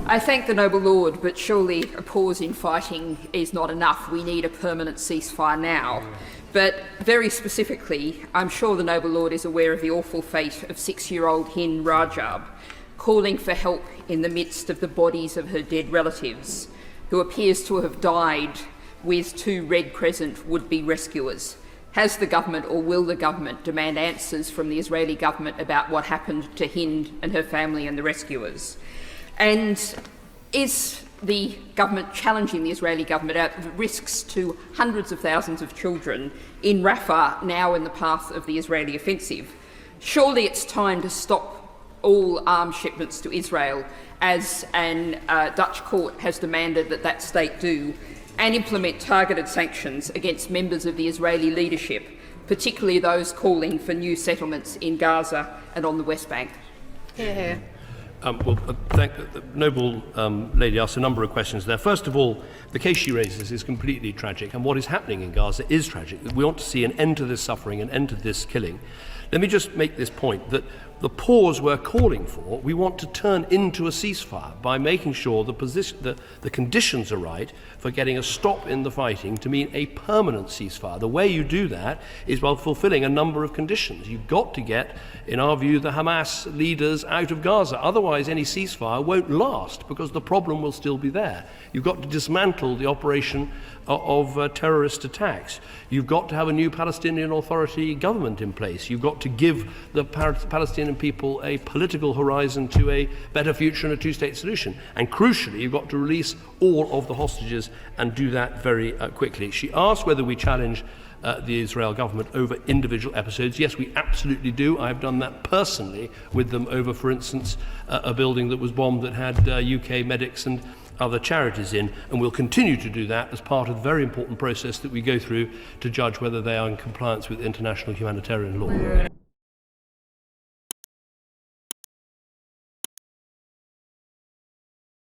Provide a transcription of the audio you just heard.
I thank the noble lord, but surely a pause in fighting is not enough. We need a permanent ceasefire now. But very specifically, I'm sure the noble lord is aware of the awful fate of 6-year-old Hind Rajab, calling for help in the midst of the bodies of her dead relatives, who appears to have died with 2 Red Crescent would-be rescuers. Has the government, or will the government, demand answers from the Israeli government about what happened to Hind and her family and the rescuers? And is the government challenging the Israeli government about the risks to hundreds of thousands of children in Rafah, now in the path of the Israeli offensive? Surely it's time to stop all arms shipments to Israel, as an Dutch court has demanded that that state do, and implement targeted sanctions against members of the Israeli leadership, particularly those calling for new settlements in Gaza and on the West Bank. The noble lady asked a number of questions there. First of all, the case she raises is completely tragic, and what is happening in Gaza is tragic. We want to see an end to this suffering, an end to this killing. Let me just make this point, that the pause we're calling for, we want to turn into a ceasefire by making sure the conditions are right for getting a stop in the fighting to mean a permanent ceasefire. The way you do that is by fulfilling a number of conditions. You've got to get, in our view, the Hamas leaders out of Gaza. Otherwise, any ceasefire won't last because the problem will still be there. You've got to dismantle the operation of terrorist attacks. You've got to have a new Palestinian Authority government in place. You've got to give the Palestinian people a political horizon to a better future and a two-state solution. And crucially, you've got to release all of the hostages and do that very quickly. She asked whether we challenge the Israel government over individual episodes. Yes, we absolutely do. I've done that personally with them over, for instance, a building that was bombed that had UK medics and other charities in, and we'll continue to do that as part of the very important process that we go through to judge whether they are in compliance with international humanitarian law.